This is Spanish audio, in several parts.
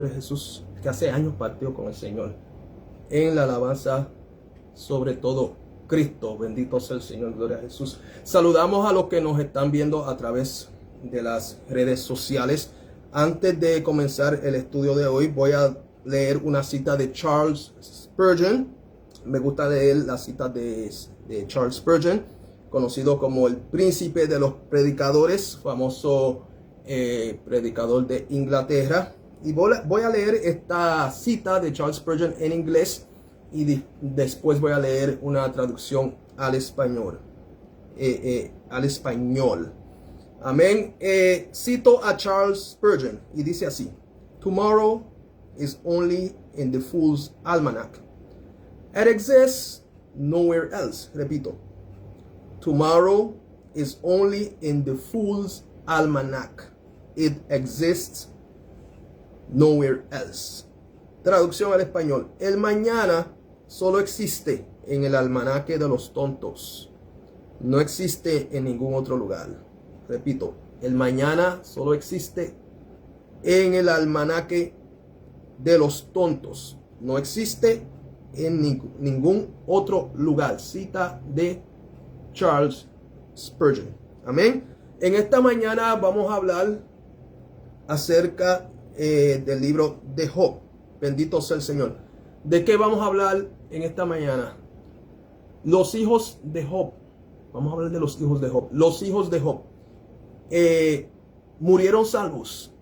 de Jesús, que hace años partió con el Señor. En la alabanza, sobre todo Cristo, bendito sea el Señor, gloria a Jesús. Saludamos a los que nos están viendo a través de las redes sociales. Antes de comenzar el estudio de hoy, voy a leer una cita de Charles Spurgeon. Me gusta leer la cita de Charles Spurgeon, conocido como el príncipe de los predicadores, famoso predicador de Inglaterra. Y voy a leer esta cita de Charles Spurgeon en inglés y después voy a leer una traducción al español. Amén. Cito a Charles Spurgeon y dice así: Tomorrow is only in the fool's almanac. It exists nowhere else. Repito. Tomorrow is only in the fool's almanac. It exists nowhere else. Traducción al español: el mañana solo existe en el almanaque de los tontos. No existe en ningún otro lugar. Repito, el mañana solo existe en el almanaque de los tontos. No existe en ningún otro lugar. Cita de Charles Spurgeon. Amén. En esta mañana vamos a hablar acerca del libro de Job. Bendito sea el Señor. ¿De qué vamos a hablar en esta mañana? Los hijos de Job. Vamos a hablar de los hijos de Job. Los hijos de Job murieron salvos.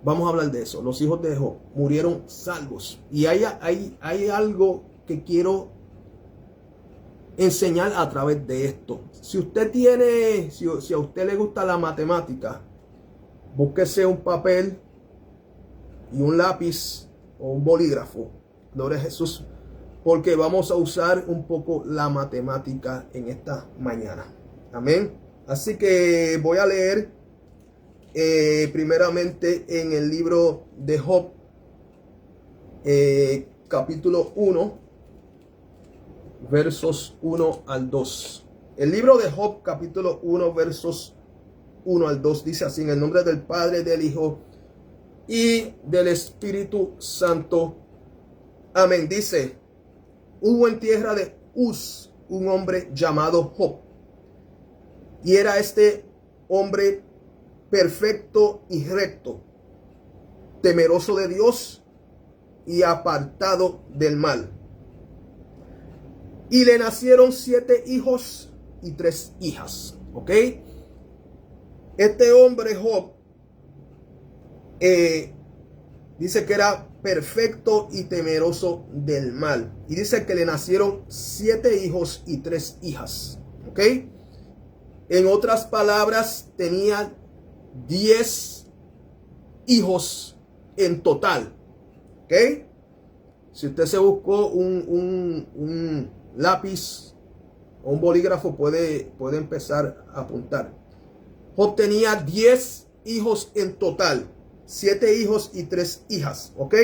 Vamos a hablar de eso. Los hijos de Job murieron salvos. Y hay algo que quiero enseñar a través de esto. Si usted tiene, si a usted le gusta la matemática, búsquese un papel y un lápiz o un bolígrafo. Gloria a Jesús. Porque vamos a usar un poco la matemática en esta mañana. Amén. Así que voy a leer primeramente en el libro de Job, capítulo 1, versos 1 al 2. El libro de Job, capítulo 1, versos 1 al 2, dice así: en el nombre del Padre, del Hijo y del Espíritu Santo. Amén. Dice: hubo en tierra de Uz un hombre llamado Job, y era este hombre perfecto y recto, temeroso de Dios y apartado del mal. Y le nacieron 7 hijos y 3 hijas. ¿Ok? Este hombre Job dice que era perfecto y temeroso del mal. Y dice que le nacieron 7 hijos y 3 hijas. ¿Ok? En otras palabras, tenía 10 hijos en total. ¿Ok? Si usted se buscó un lápiz o un bolígrafo, puede empezar a apuntar. Job tenía 10 hijos en total. 7 hijos y 3 hijas. ¿Ok?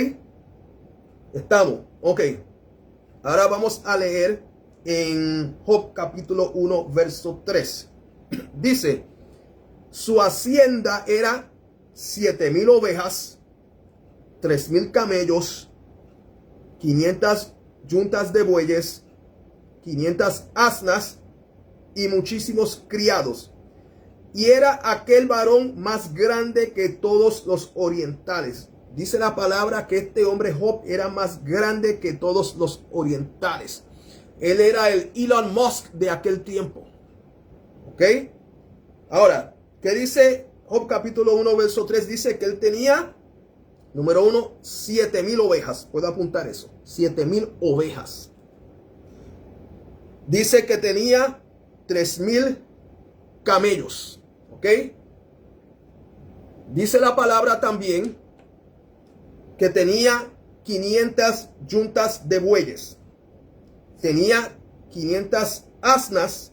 ¿Estamos? Ok. Ahora vamos a leer en Job capítulo 1, verso 3. Dice: su hacienda era 7,000 ovejas, 3,000 camellos, 500 yuntas de bueyes, 500 asnas y muchísimos criados. Y era aquel varón más grande que todos los orientales. Dice la palabra que este hombre Job era más grande que todos los orientales. Él era el Elon Musk de aquel tiempo. ¿Ok? Ahora, ¿qué dice Job capítulo 1, verso 3? Dice que él tenía, número 1, 7,000 ovejas. Puedo apuntar eso. 7,000 ovejas. Dice que tenía 3,000 camellos. ¿Ok? Dice la palabra también que tenía 500 yuntas de bueyes. Tenía 500 asnas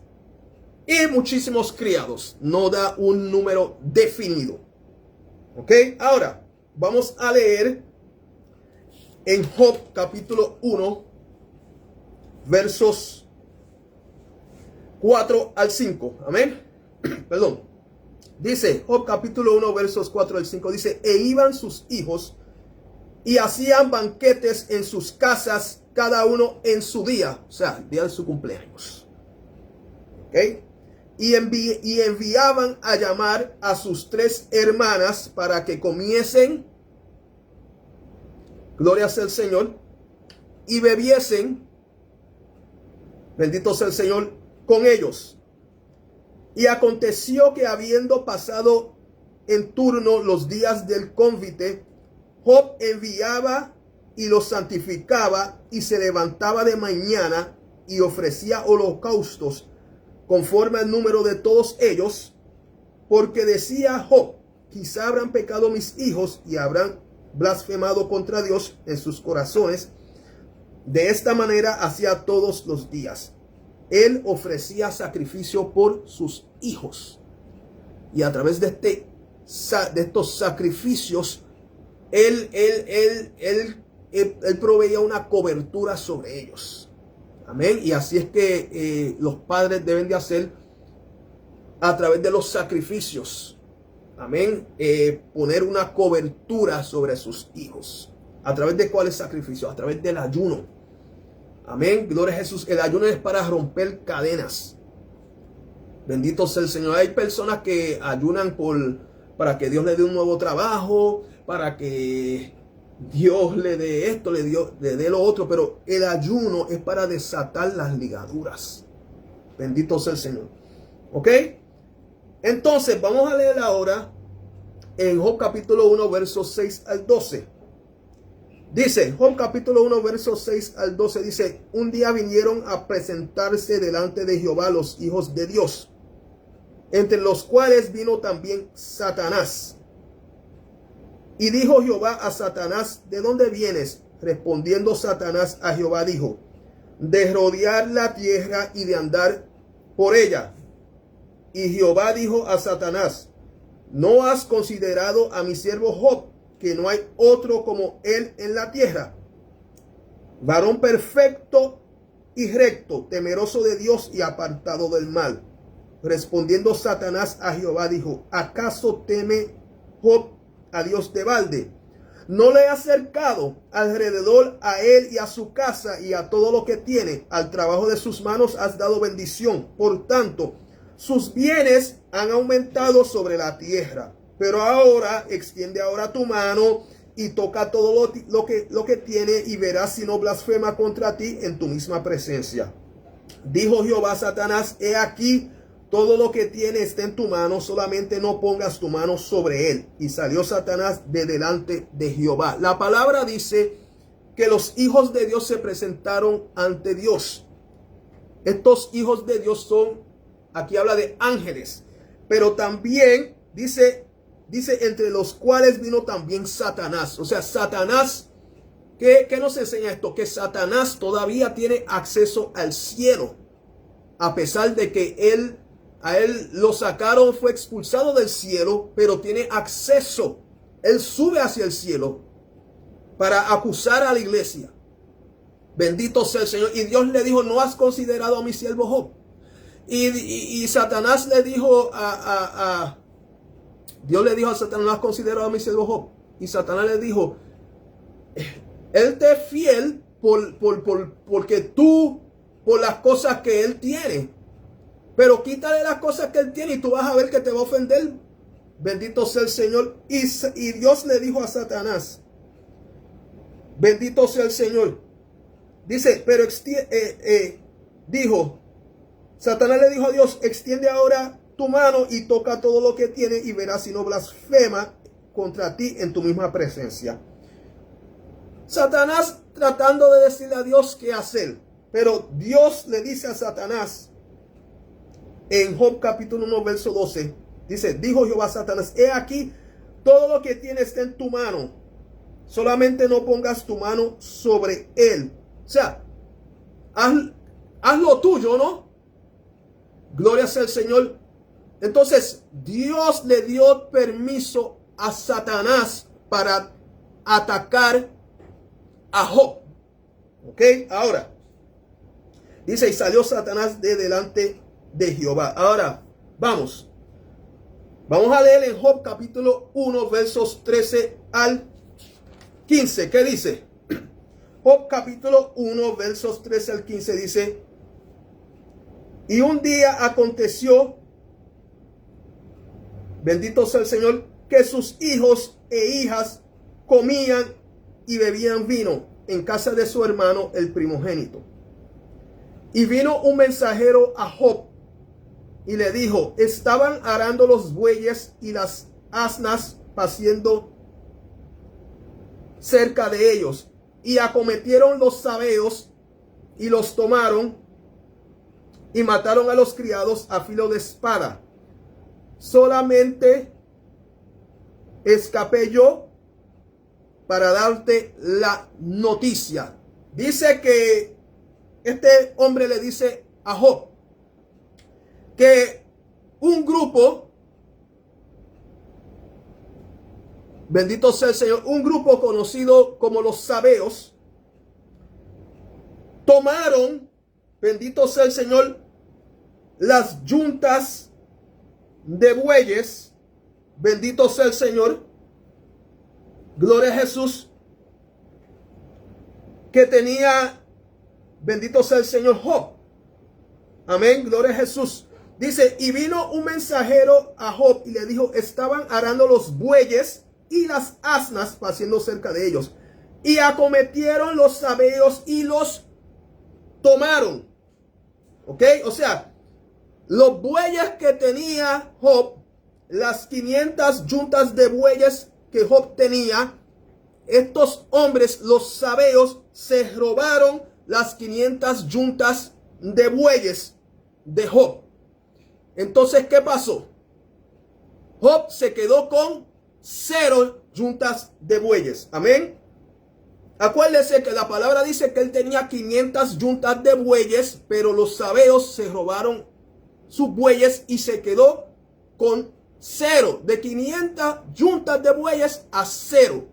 y muchísimos criados. No da un número definido. ¿Ok? Ahora, vamos a leer en Job capítulo 1, versos 4 al 5. Amén. Perdón. Dice Job capítulo 1, versos 4 al 5. Dice: e iban sus hijos y hacían banquetes en sus casas, cada uno en su día, o sea, el día de su cumpleaños. ¿Ok? Y enviaban a llamar a sus 3 hermanas para que comiesen, gloria sea el Señor, y bebiesen, bendito sea el Señor, con ellos. Y aconteció que habiendo pasado en turno los días del convite, Job enviaba y los santificaba y se levantaba de mañana y ofrecía holocaustos conforme al número de todos ellos, porque decía Job, quizá habrán pecado mis hijos y habrán blasfemado contra Dios en sus corazones. De esta manera hacía todos los días. Él ofrecía sacrificio por sus hijos. Y a través de estos sacrificios, él proveía una cobertura sobre ellos. Amén. Y así es que los padres deben de hacer a través de los sacrificios. Amén. Poner una cobertura sobre sus hijos. ¿A través de cuáles sacrificios? A través del ayuno. Amén. Gloria a Jesús. El ayuno es para romper cadenas. Bendito sea el Señor. Hay personas que ayunan para que Dios le dé un nuevo trabajo, para que Dios le dé esto, le dé lo otro, pero el ayuno es para desatar las ligaduras. Bendito sea el Señor. ¿Ok? Entonces, vamos a leer ahora en Job capítulo 1, versos 6 al 12. Dice, Job capítulo 1, versos 6 al 12, dice, un día vinieron a presentarse delante de Jehová los hijos de Dios, entre los cuales vino también Satanás. Y dijo Jehová a Satanás, ¿de dónde vienes? Respondiendo Satanás a Jehová dijo, de rodear la tierra y de andar por ella. Y Jehová dijo a Satanás, ¿no has considerado a mi siervo Job, que no hay otro como él en la tierra? Varón perfecto y recto, temeroso de Dios y apartado del mal. Respondiendo Satanás a Jehová dijo, ¿acaso teme Job a Dios de balde? ¿No le ha acercado alrededor a él y a su casa y a todo lo que tiene? Al trabajo de sus manos has dado bendición. Por tanto, sus bienes han aumentado sobre la tierra. Pero ahora, extiende ahora tu mano y toca todo lo que tiene y verás si no blasfema contra ti en tu misma presencia. Dijo Jehová a Satanás, he aquí, todo lo que tiene está en tu mano, solamente no pongas tu mano sobre él. Y salió Satanás de delante de Jehová. La palabra dice que los hijos de Dios se presentaron ante Dios. Estos hijos de Dios son, aquí habla de ángeles, pero también dice entre los cuales vino también Satanás. O sea, Satanás, ¿qué nos enseña esto? Que Satanás todavía tiene acceso al cielo, a pesar de que a él lo sacaron, fue expulsado del cielo, pero tiene acceso. Él sube hacia el cielo para acusar a la iglesia. Bendito sea el Señor. Y Dios le dijo, ¿no has considerado a mi siervo Job? Y Satanás le dijo Dios le dijo a Satanás, ¿no has considerado a mi siervo Job? Y Satanás le dijo, él te es fiel porque tú, por las cosas que él tiene. Pero quítale las cosas que él tiene y tú vas a ver que te va a ofender. Bendito sea el Señor. Y Dios le dijo a Satanás, bendito sea el Señor. Dice, pero Satanás le dijo a Dios, extiende ahora tu mano y toca todo lo que tiene y verás si no blasfema contra ti en tu misma presencia. Satanás tratando de decirle a Dios qué hacer. Pero Dios le dice a Satanás, en Job capítulo 1, verso 12, dice, dijo Jehová a Satanás, he aquí, todo lo que tienes está en tu mano, solamente no pongas tu mano sobre él. O sea, haz lo tuyo, ¿no? Gloria sea el Señor. Entonces, Dios le dio permiso a Satanás para atacar a Job. ¿Ok? Ahora, dice, y salió Satanás de delante de Jehová. Ahora, vamos a leer en Job capítulo 1, versos 13 al 15, ¿qué dice? Job capítulo 1, versos 13 al 15 dice: y un día aconteció, bendito sea el Señor, que sus hijos e hijas comían y bebían vino en casa de su hermano el primogénito. Y vino un mensajero a Job y le dijo: estaban arando los bueyes y las asnas paciendo cerca de ellos, y acometieron los sabeos y los tomaron y mataron a los criados a filo de espada. Solamente escapé yo para darte la noticia. Dice que este hombre le dice a Job que un grupo, bendito sea el Señor, un grupo conocido como los sabeos, tomaron, bendito sea el Señor, las yuntas de bueyes, bendito sea el Señor, gloria a Jesús, que tenía, bendito sea el Señor, Job. Amén, gloria a Jesús. Dice: y vino un mensajero a Job y le dijo: estaban arando los bueyes y las asnas paciendo cerca de ellos, y acometieron los sabeos y los tomaron. ¿Ok? O sea, los bueyes que tenía Job, las 500 yuntas de bueyes que Job tenía, estos hombres, los sabeos, se robaron las 500 yuntas de bueyes de Job. Entonces, ¿qué pasó? Job se quedó con 0 yuntas de bueyes. Amén. Acuérdese que la palabra dice que él tenía 500 yuntas de bueyes, pero los sabeos se robaron sus bueyes y se quedó con 0. De 500 yuntas de bueyes a 0.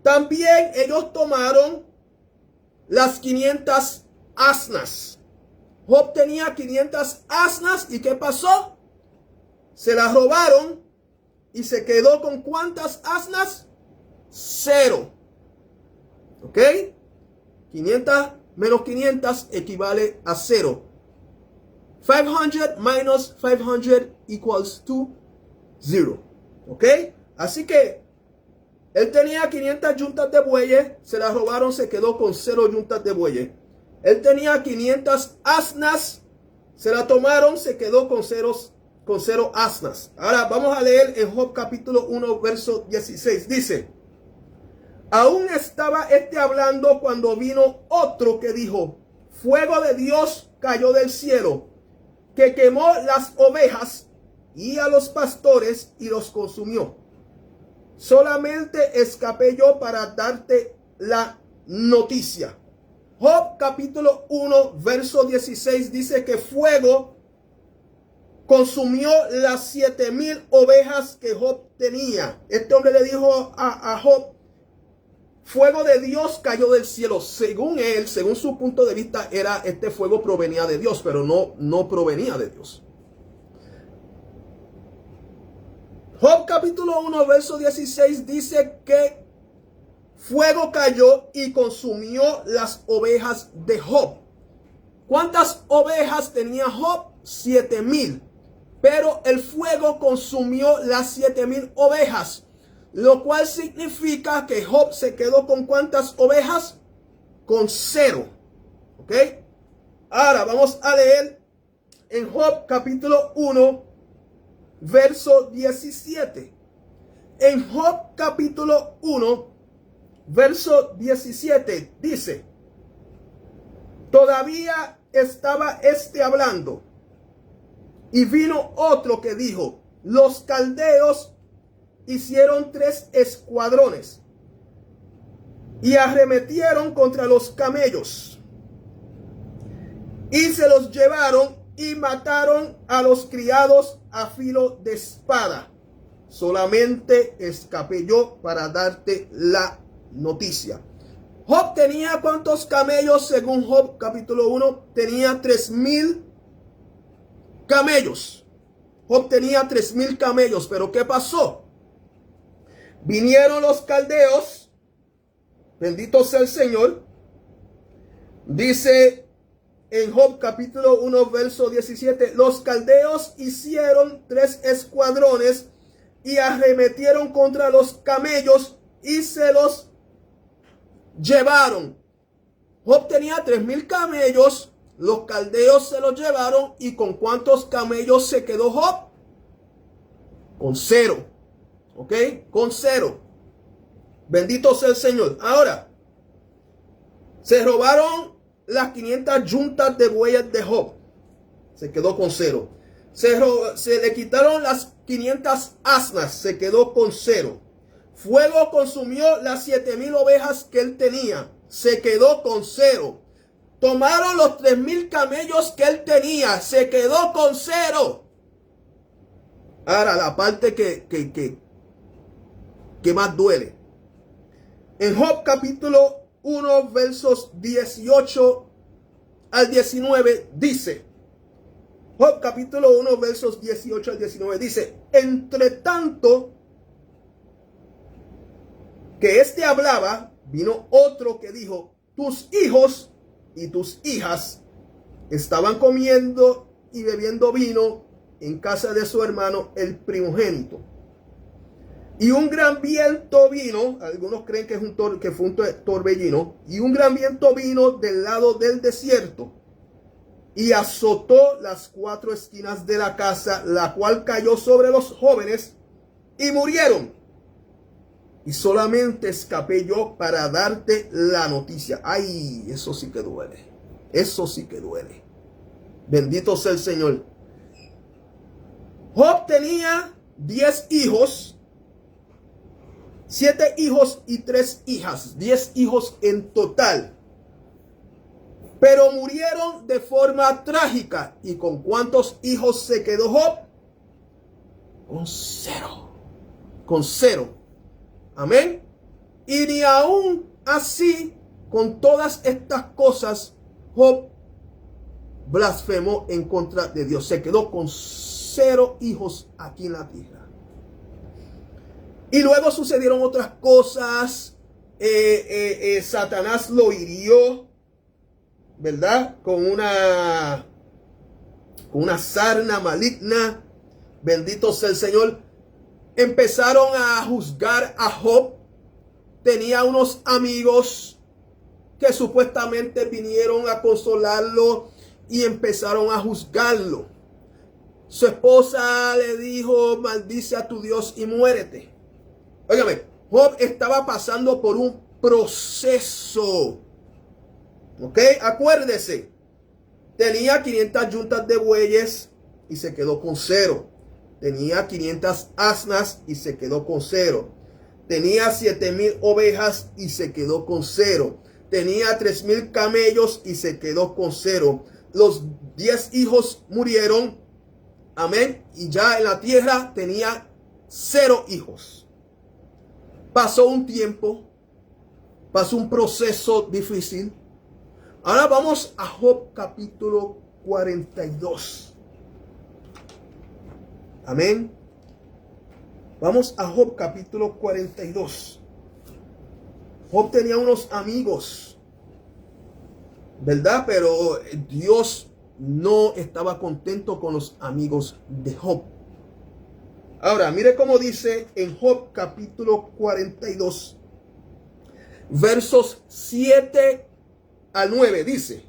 También ellos tomaron las 500 asnas. Job tenía 500 asnas, ¿y qué pasó? Se las robaron y se quedó con ¿cuántas asnas? 0. ¿Ok? 500 menos 500 equivale a 0. 500 minus 500 equals to 0. ¿Ok? Así que él tenía 500 yuntas de bueyes, se las robaron, se quedó con 0 yuntas de bueyes. Él tenía 500 asnas, se la tomaron, se quedó con 0 asnas. Ahora vamos a leer en Job capítulo 1, verso 16. Dice: aún estaba hablando cuando vino otro que dijo: fuego de Dios cayó del cielo, que quemó las ovejas y a los pastores y los consumió. Solamente escapé yo para darte la noticia. Job capítulo 1, verso 16 dice que fuego consumió las 7,000 ovejas que Job tenía. Este hombre le dijo a Job: fuego de Dios cayó del cielo. Según él, según su punto de vista, este fuego provenía de Dios, pero no provenía de Dios. Job capítulo 1, verso 16 dice que fuego cayó y consumió las ovejas de Job. ¿Cuántas ovejas tenía Job? 7,000. Pero el fuego consumió las 7,000 ovejas. Lo cual significa que Job se quedó con ¿cuántas ovejas? Con 0. ¿Ok? Ahora vamos a leer en Job capítulo 1, verso 17. En Job capítulo 1, verso 17 dice: todavía estaba hablando, y vino otro que dijo: los caldeos hicieron 3 escuadrones y arremetieron contra los camellos y se los llevaron y mataron a los criados a filo de espada. Solamente escapé yo para darte la noticia. Job tenía ¿cuántos camellos? Según Job capítulo 1, tenía 3,000 camellos. Job tenía 3,000 camellos, pero ¿qué pasó? Vinieron los caldeos Bendito sea el Señor. Dice en Job capítulo 1 verso 17, los caldeos hicieron 3 escuadrones y arremetieron contra los camellos y se los llevaron. Job tenía 3,000 camellos, los caldeos se los llevaron. ¿Y con cuántos camellos se quedó Job? Con 0. ¿Ok? Con 0. Bendito sea el Señor. Ahora, se robaron las 500 yuntas de bueyes de Job. Se quedó con 0. Se le quitaron las 500 asnas. Se quedó con 0. Fuego consumió las 7,000 ovejas que él tenía. Se quedó con 0. Tomaron los 3,000 camellos que él tenía. Se quedó con 0. Ahora, la parte que más duele. En Job capítulo 1 versos 18 al 19 dice, Job capítulo 1 versos 18 al 19 dice, entre tanto que éste hablaba, vino otro que dijo, tus hijos y tus hijas estaban comiendo y bebiendo vino en casa de su hermano el primogénito. Y un gran viento vino, algunos creen que fue un torbellino, y un gran viento vino del lado del desierto y azotó las 4 esquinas de la casa, la cual cayó sobre los jóvenes y murieron. Y solamente escapé yo para darte la noticia. Ay, eso sí que duele. Eso sí que duele. Bendito sea el Señor. Job tenía 10 hijos. 7 hijos y 3 hijas, 10 hijos en total. Pero murieron de forma trágica. ¿Y con cuántos hijos se quedó Job? Con 0. Con 0. Amén. Y ni aún así, con todas estas cosas, Job blasfemó en contra de Dios. Se quedó con 0 hijos aquí en la tierra. Y luego sucedieron otras cosas. Satanás lo hirió, ¿verdad? Con una sarna maligna. Bendito sea el Señor. Empezaron a juzgar a Job. Tenía unos amigos que supuestamente vinieron a consolarlo y empezaron a juzgarlo. Su esposa le dijo, maldice a tu Dios y muérete. Óigame, Job estaba pasando por un proceso. ¿Ok? Acuérdese. Tenía 500 yuntas de bueyes y se quedó con 0. Tenía 500 asnas y se quedó con 0. Tenía 7,000 ovejas y se quedó con 0. Tenía 3,000 camellos y se quedó con 0. Los 10 hijos murieron. Amén. Y ya en la tierra tenía 0 hijos. Pasó un tiempo, pasó un proceso difícil. Ahora vamos a Job capítulo 42. Amén. Vamos a Job capítulo 42. Job tenía unos amigos, ¿verdad? Pero Dios no estaba contento con los amigos de Job. Ahora, mire cómo dice en Job capítulo 42, versos 7 al 9, dice,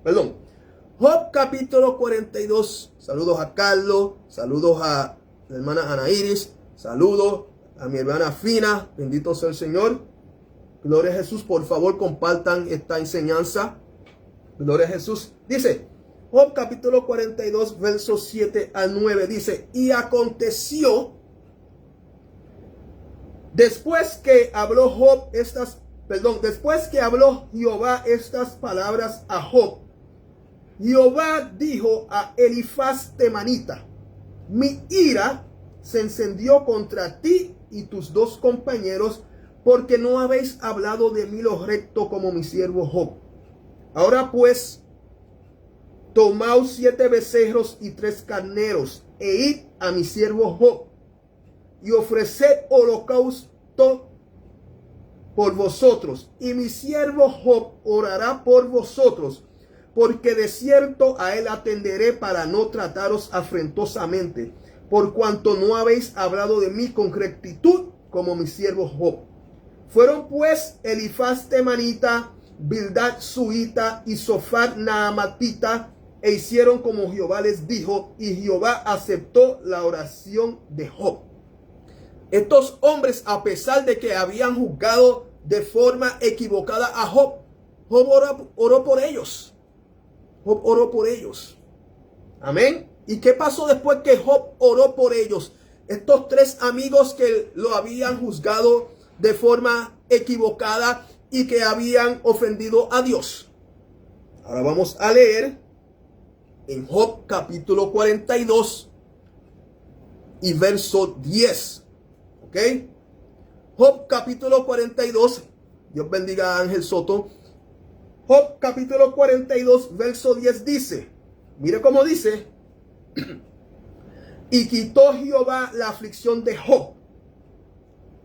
perdón, Job capítulo 42, saludos a Carlos, saludos a la hermana Ana Iris, saludos a mi hermana Fina, bendito sea el Señor, gloria a Jesús, por favor compartan esta enseñanza, gloria a Jesús, dice, Job capítulo 42 versos 7 al 9 dice, y aconteció después que habló Jehová estas palabras a Job, Jehová dijo a Elifaz temanita, mi ira se encendió contra ti y tus 2 compañeros, porque no habéis hablado de mí lo recto como mi siervo Job. Ahora pues, tomaos 7 becerros y 3 carneros, e id a mi siervo Job, y ofreced holocausto por vosotros, y mi siervo Job orará por vosotros, porque de cierto a él atenderé para no trataros afrentosamente, por cuanto no habéis hablado de mí con rectitud como mi siervo Job. Fueron pues Elifaz temanita, Bildad suita y Sofar naamatita, e hicieron como Jehová les dijo, y Jehová aceptó la oración de Job. Estos hombres, a pesar de que habían juzgado de forma equivocada a Job, Job oró por ellos. Job oró por ellos. Amén. ¿Y qué pasó después que Job oró por ellos? Estos tres amigos que lo habían juzgado de forma equivocada y que habían ofendido a Dios. Ahora vamos a leer en Job capítulo 42 y verso 10. ¿Ok? Job capítulo 42. Dios bendiga a Ángel Soto. Job capítulo 42 verso 10 dice. Mire cómo dice. Y quitó Jehová la aflicción de Job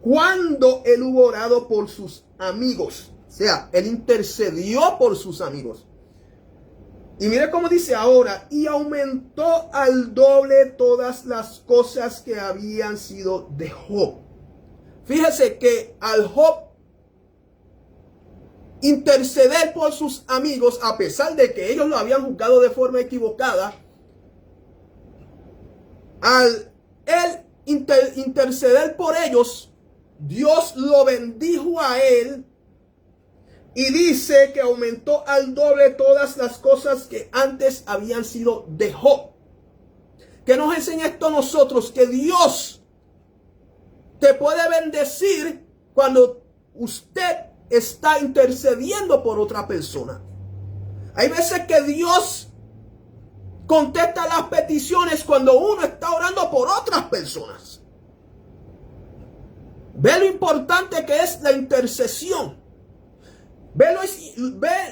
cuando él hubo orado por sus amigos. O sea, él intercedió por sus amigos. Y mire cómo dice ahora, y aumentó al doble todas las cosas que habían sido de Job. Fíjese que al Job interceder por sus amigos, a pesar de que ellos lo habían juzgado de forma equivocada, al él interceder por ellos, Dios lo bendijo a él y dice que aumentó al doble todas las cosas que antes habían sido de Job. ¿Qué nos enseña esto a nosotros? Que Dios te puede bendecir cuando usted está intercediendo por otra persona. Hay veces que Dios contesta las peticiones cuando uno está orando por otras personas. Ve lo importante que es la intercesión. Ve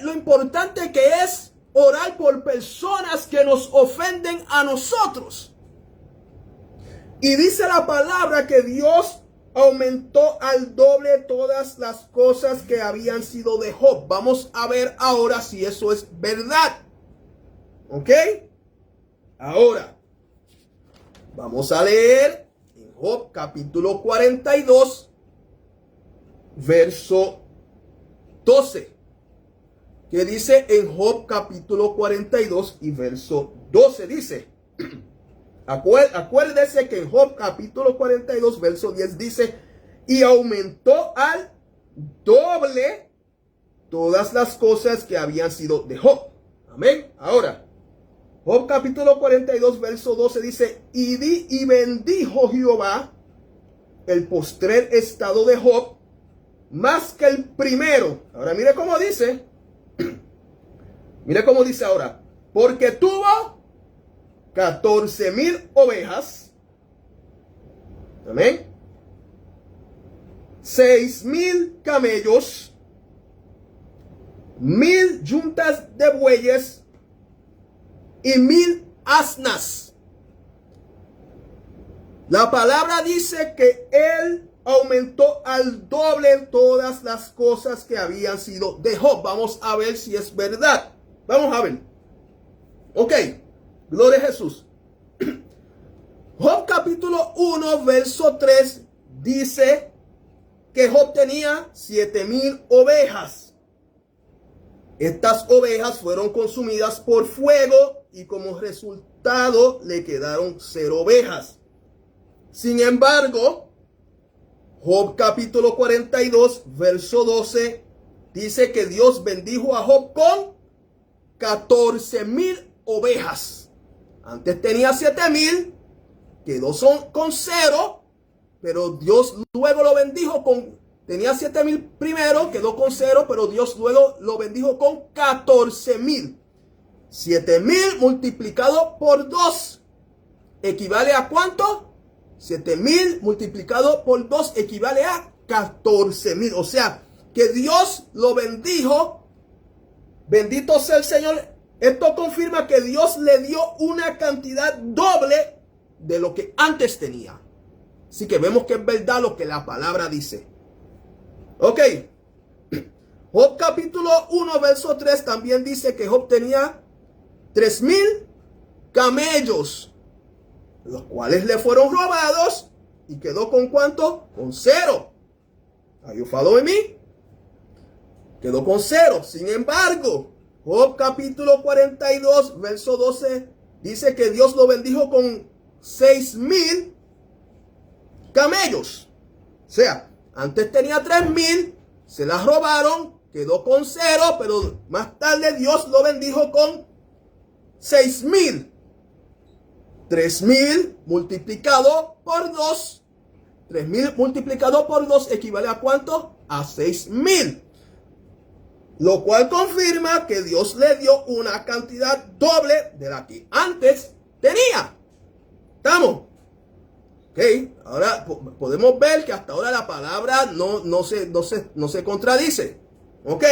lo importante que es orar por personas que nos ofenden a nosotros. Y dice la palabra que Dios aumentó al doble todas las cosas que habían sido de Job. Vamos a ver ahora si eso es verdad. ¿Ok? Ahora, vamos a leer en Job capítulo 42, verso 12. Que dice en Job capítulo 42 y verso 12. Dice, acuérdese que en Job capítulo 42, verso 10 dice, y aumentó al doble todas las cosas que habían sido de Job. Amén. Ahora, Job capítulo 42, verso 12 dice, y bendijo Jehová el postrer estado de Job más que el primero. Ahora mire cómo dice. Mire cómo dice ahora. Porque tuvo 14,000 ovejas. Amén. 6,000 camellos. 1,000 yuntas de bueyes. Y 1,000 asnas. La palabra dice que él aumentó al doble todas las cosas que habían sido de Job. Vamos a ver si es verdad. Vamos a ver. Ok. Gloria a Jesús. Job capítulo 1, verso 3 dice que Job tenía 7,000 ovejas. Estas ovejas fueron consumidas por fuego y como resultado le quedaron 0 ovejas. Sin embargo, Job capítulo 42, verso 12, dice que Dios bendijo a Job con 14,000 ovejas. Antes tenía 7,000, quedó con 0, pero Dios luego lo bendijo con, tenía 7,000 primero, quedó con 0, pero Dios luego lo bendijo con 14,000. 7,000 multiplicado por 2 equivale a ¿cuánto? 7,000 multiplicado por 2 equivale a 14,000. O sea, que Dios lo bendijo. Bendito sea el Señor. Esto confirma que Dios le dio una cantidad doble de lo que antes tenía. Así que vemos que es verdad lo que la palabra dice. Ok, Job capítulo 1, verso 3 también dice que Job tenía 3,000 camellos, los cuales le fueron robados y quedó con ¿cuánto? Con 0. Are you following me? Quedó con 0. Sin embargo, Job capítulo 42, verso 12 dice que Dios lo bendijo con 6,000 camellos. O sea, antes tenía 3,000, se las robaron, quedó con 0, pero más tarde Dios lo bendijo con 6,000. 3,000 multiplicado por 2. 3,000 multiplicado por 2 equivale a ¿cuánto? A 6,000. Lo cual confirma que Dios le dio una cantidad doble de la que antes tenía. ¿Estamos? Ok, ahora podemos ver que hasta ahora la palabra no se contradice. Ok,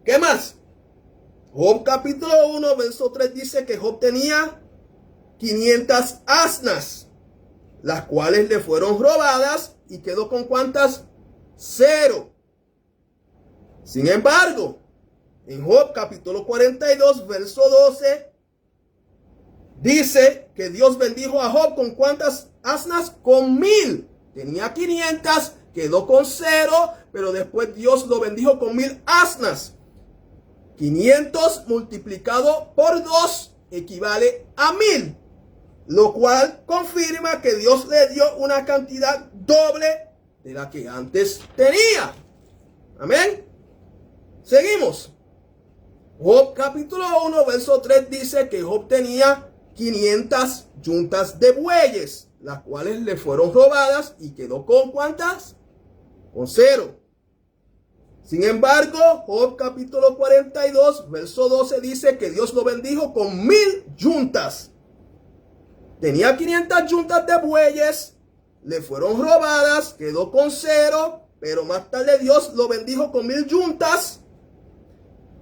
¿qué más? Job capítulo 1, verso 3 dice que Job tenía 500 asnas, las cuales le fueron robadas y quedó con ¿cuántas? 0. Sin embargo, en Job capítulo 42, verso 12, dice que Dios bendijo a Job con ¿cuántas asnas? Con 1,000. Tenía 500, quedó con 0, pero después Dios lo bendijo con 1,000 asnas. 500 multiplicado por 2 equivale a 1,000, lo cual confirma que Dios le dio una cantidad doble de la que antes tenía. Amén. Seguimos. Job capítulo 1, verso 3 dice que Job tenía 500 yuntas de bueyes, las cuales le fueron robadas y quedó con ¿cuántas? Con 0. Sin embargo, Job capítulo 42, verso 12 dice que Dios lo bendijo con 1,000 yuntas. Tenía 500 yuntas de bueyes, le fueron robadas, quedó con 0, pero más tarde Dios lo bendijo con 1,000 yuntas.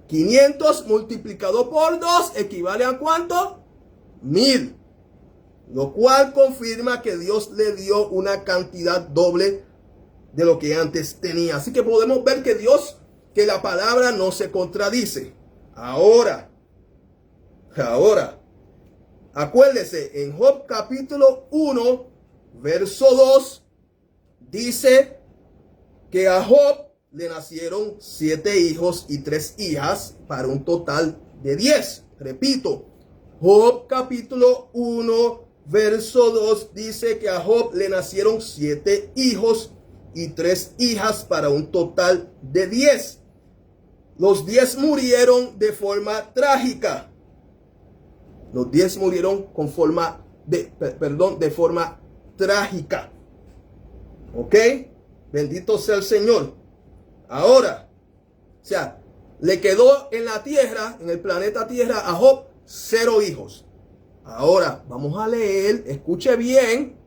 500 multiplicado por 2 equivale a ¿cuánto? 1,000. Lo cual confirma que Dios le dio una cantidad doble de lo que antes tenía. Así que podemos ver que la palabra no se contradice. Ahora, acuérdese, en Job capítulo 1, verso 2, dice que a Job le nacieron 7 hijos y 3 hijas para un total de 10. Repito, Job capítulo 1, verso 2 dice que a Job le nacieron 7 hijos y 3 hijas para un total de 10. Los 10 murieron de forma trágica. Los 10 murieron de forma trágica. ¿Ok? Bendito sea el Señor. Ahora, o sea, le quedó en la tierra, en el planeta Tierra, a Job 0 hijos. Ahora, vamos a leer, escuche bien,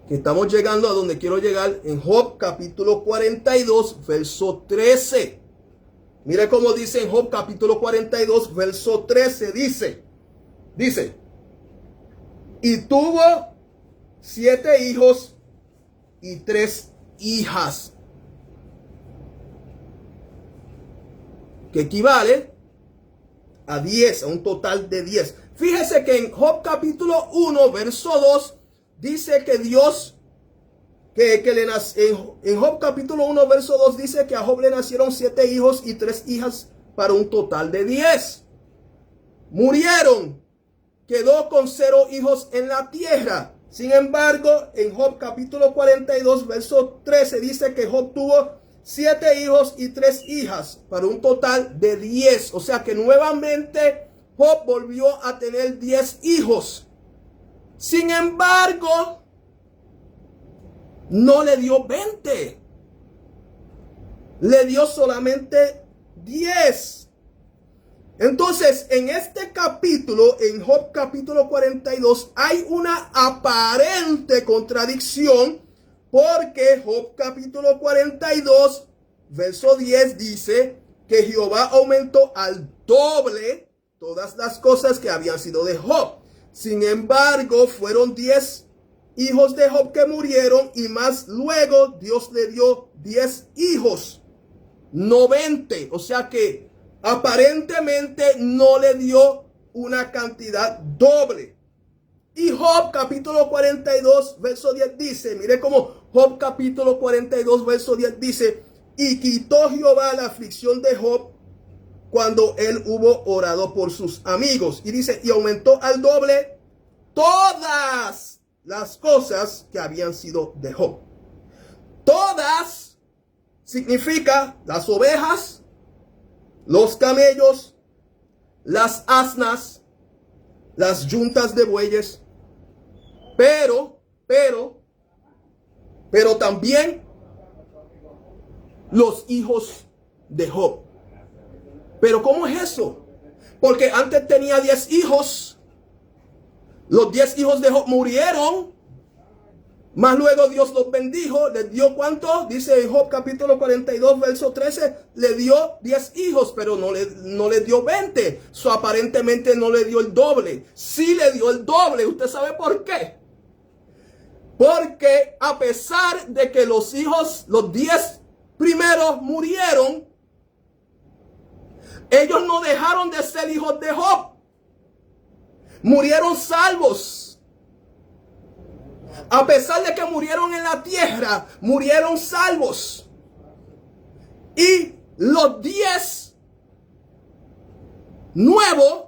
que estamos llegando a donde quiero llegar, en Job capítulo 42, verso 13. Mire cómo dice en Job capítulo 42, verso 13, dice, y tuvo 7 hijos y 3 hijas, que equivale a 10, a un total de 10. Fíjese que en Job capítulo 1, verso 2, dice que Dios, en Job capítulo 1, verso 2, dice que a Job le nacieron 7 hijos y 3 hijas para un total de 10. Murieron, quedó con 0 hijos en la tierra. Sin embargo, en Job capítulo 42, verso 13, dice que Job tuvo 7 hijos y 3 hijas para un total de 10. O sea que nuevamente Job volvió a tener 10 hijos. Sin embargo, no le dio 20. Le dio solamente 10. Entonces, en este capítulo, en Job capítulo 42, hay una aparente contradicción. Porque Job capítulo 42, verso 10 dice que Jehová aumentó al doble todas las cosas que habían sido de Job. Sin embargo, fueron 10 hijos de Job que murieron y más luego Dios le dio 10 hijos. no 20. O sea que aparentemente no le dio una cantidad doble. Y Job capítulo 42 verso 10 dice, mire cómo Job capítulo 42 verso 10 dice, y quitó Jehová la aflicción de Job cuando él hubo orado por sus amigos. Y dice, y aumentó al doble todas las cosas que habían sido de Job. Todas significa las ovejas, los camellos, las asnas, las yuntas de bueyes, pero también los hijos de Job. Pero ¿cómo es eso? Porque antes tenía 10 hijos. Los 10 hijos de Job murieron. Más luego Dios los bendijo. ¿Les dio cuánto? Dice en Job capítulo 42 verso 13. Le dio 10 hijos, pero no le dio 20. Aparentemente no le dio el doble. Sí le dio el doble. ¿Usted sabe por qué? Porque a pesar de que los 10 primeros murieron, ellos no dejaron de ser hijos de Job. Murieron salvos. A pesar de que murieron en la tierra, murieron salvos. Y los 10 nuevos,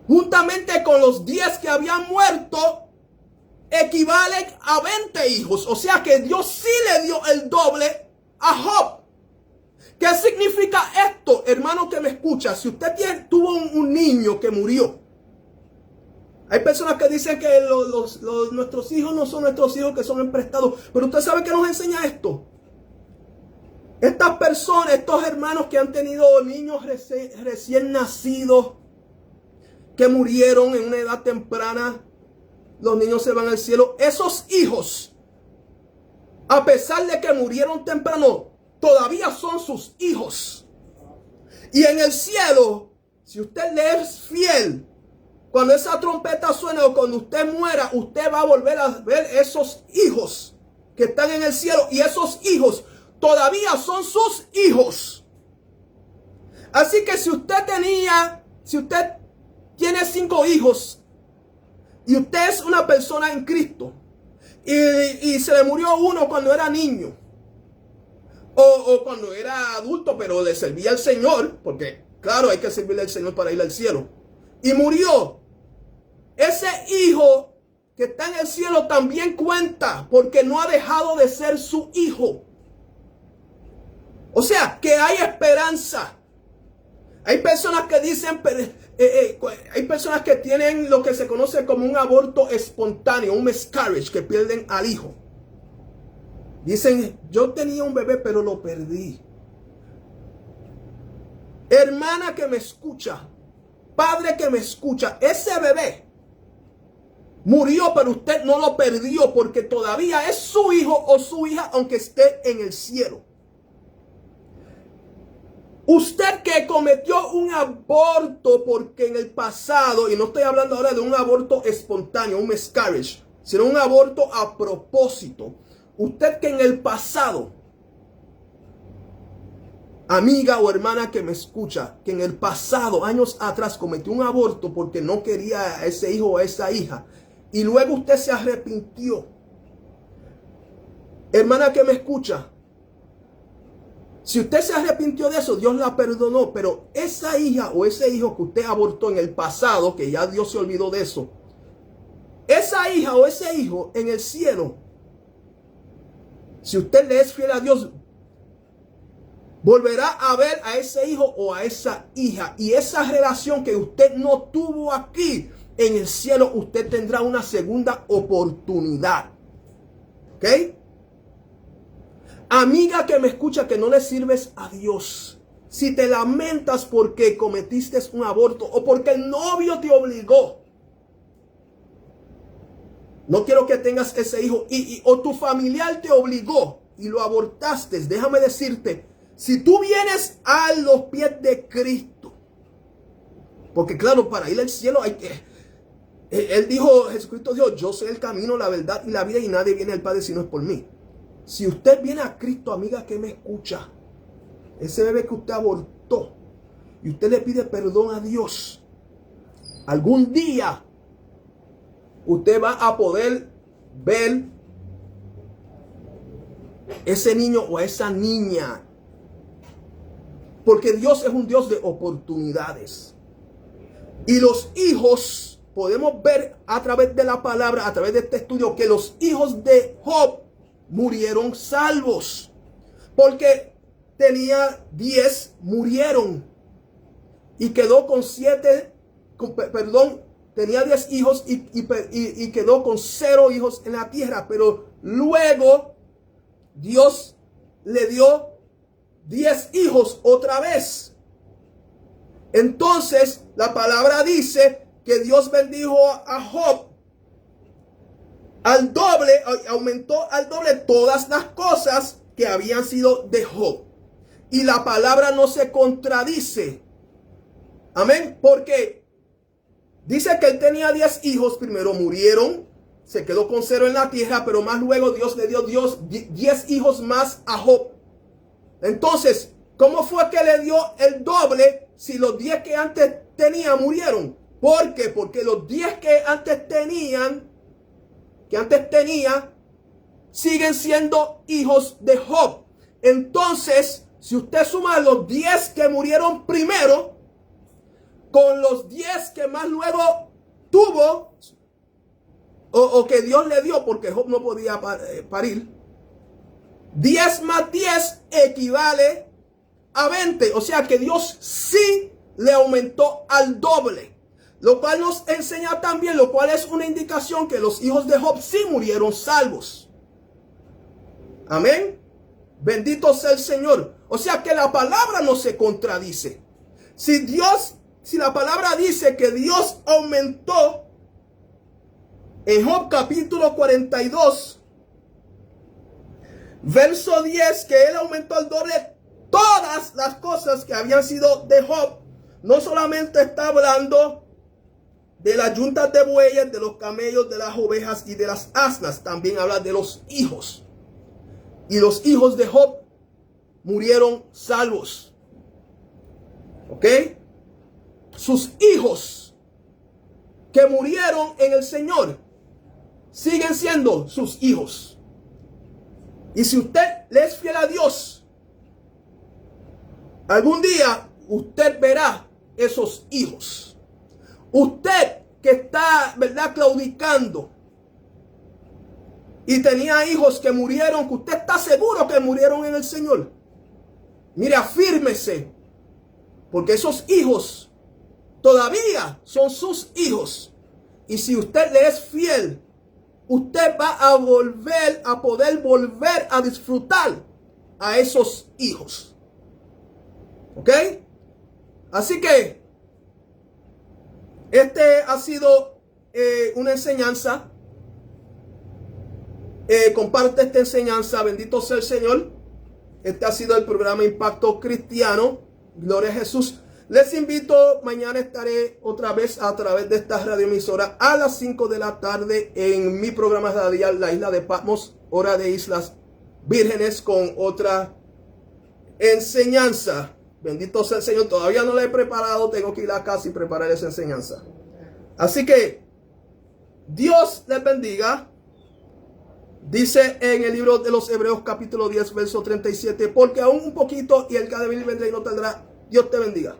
juntamente con los 10 que habían muerto, equivalen a 20 hijos. O sea que Dios sí le dio el doble a Job. ¿Qué significa esto, hermano que me escucha? Si usted tuvo un niño que murió, hay personas que dicen que nuestros hijos no son nuestros hijos, que son emprestados. Pero usted sabe que nos enseña esto. Estas personas, estos hermanos que han tenido niños recién nacidos, que murieron en una edad temprana, los niños se van al cielo. Esos hijos, a pesar de que murieron temprano, todavía son sus hijos. Y en el cielo, si usted le es fiel, cuando esa trompeta suene o cuando usted muera, usted va a volver a ver esos hijos que están en el cielo. Y esos hijos todavía son sus hijos. Así que si usted tiene 5 hijos y usted es una persona en Cristo y se le murió uno cuando era niño, o cuando era adulto, pero le servía al Señor, porque claro, hay que servirle al Señor para ir al cielo, y murió, ese hijo que está en el cielo también cuenta, porque no ha dejado de ser su hijo. O sea, que hay esperanza. Hay personas que dicen, hay personas que tienen lo que se conoce como un aborto espontáneo, un miscarriage, que pierden al hijo. Dicen, yo tenía un bebé, pero lo perdí. Hermana que me escucha, padre que me escucha, ese bebé murió, pero usted no lo perdió, porque todavía es su hijo o su hija, aunque esté en el cielo. Usted que cometió un aborto porque en el pasado, y no estoy hablando ahora de un aborto espontáneo, un miscarriage, sino un aborto a propósito. Usted que en el pasado, amiga o hermana que me escucha, que en el pasado, años atrás, cometió un aborto porque no quería a ese hijo o a esa hija, y luego usted se arrepintió. Hermana que me escucha, si usted se arrepintió de eso, Dios la perdonó, pero esa hija o ese hijo que usted abortó en el pasado, que ya Dios se olvidó de eso, esa hija o ese hijo en el cielo, si usted le es fiel a Dios, volverá a ver a ese hijo o a esa hija, y esa relación que usted no tuvo aquí, en el cielo usted tendrá una segunda oportunidad. ¿Ok? Amiga que me escucha, que no le sirves a Dios, si te lamentas porque cometiste un aborto o porque el novio te obligó, no quiero que tengas ese hijo, o tu familiar te obligó y lo abortaste. Déjame decirte, si tú vienes a los pies de Cristo, porque claro, para ir al cielo hay que... Él dijo, Jesucristo dijo, yo soy el camino, la verdad y la vida, y nadie viene al Padre si no es por mí. Si usted viene a Cristo, amiga que me escucha, ese bebé que usted abortó, y usted le pide perdón a Dios, algún día usted va a poder ver ese niño o esa niña. Porque Dios es un Dios de oportunidades. Y los hijos, podemos ver a través de la palabra, a través de este estudio, que los hijos de Job murieron salvos. Porque tenía 10, murieron. Y quedó con 7, tenía 10 hijos y quedó con 0 hijos en la tierra. Pero luego Dios le dio 10 hijos otra vez. Entonces la palabra dice que Dios bendijo a Job al doble, aumentó al doble todas las cosas que habían sido de Job. Y la palabra no se contradice. Amén. Porque dice que él tenía 10 hijos, primero murieron, se quedó con 0 en la tierra, pero más luego Dios le dio 10 hijos más a Job. Entonces, ¿cómo fue que le dio el doble si los 10 que antes tenía murieron? ¿Por qué? Porque los 10 que antes tenía, siguen siendo hijos de Job. Entonces, si usted suma los 10 que murieron primero con los 10 que más luego tuvo, o que Dios le dio, porque Job no podía parir, 10 más 10 equivale a 20. O sea que Dios sí le aumentó al doble. Lo cual nos enseña también, lo cual es una indicación que los hijos de Job sí murieron salvos. Amén. Bendito sea el Señor. O sea que la palabra no se contradice. Si la palabra dice que Dios aumentó en Job capítulo 42, verso 10, que él aumentó al doble todas las cosas que habían sido de Job, no solamente está hablando de las yuntas de bueyes, de los camellos, de las ovejas y de las asnas, también habla de los hijos. Y los hijos de Job murieron salvos. ¿Ok? Sus hijos que murieron en el Señor siguen siendo sus hijos. Y si usted le es fiel a Dios, algún día usted verá esos hijos. Usted que está, ¿verdad?, claudicando y tenía hijos que murieron, que usted está seguro que murieron en el Señor. Mire, afírmese, porque esos hijos todavía son sus hijos. Y si usted le es fiel, usted va a poder volver a disfrutar a esos hijos. ¿Ok? Así que este ha sido una enseñanza. Comparte esta enseñanza. Bendito sea el Señor. Este ha sido el programa Impacto Cristiano. Gloria a Jesús. Les invito, mañana estaré otra vez a través de esta radioemisora a las 5 de la tarde en mi programa radial La Isla de Patmos, hora de Islas Vírgenes, con otra enseñanza. Bendito sea el Señor. Todavía no la he preparado. Tengo que ir a casa y preparar esa enseñanza. Así que Dios les bendiga. Dice en el libro de los Hebreos capítulo 10 verso 37. Porque aún un poquito y el que ha de venir vendrá y no tendrá. Dios te bendiga.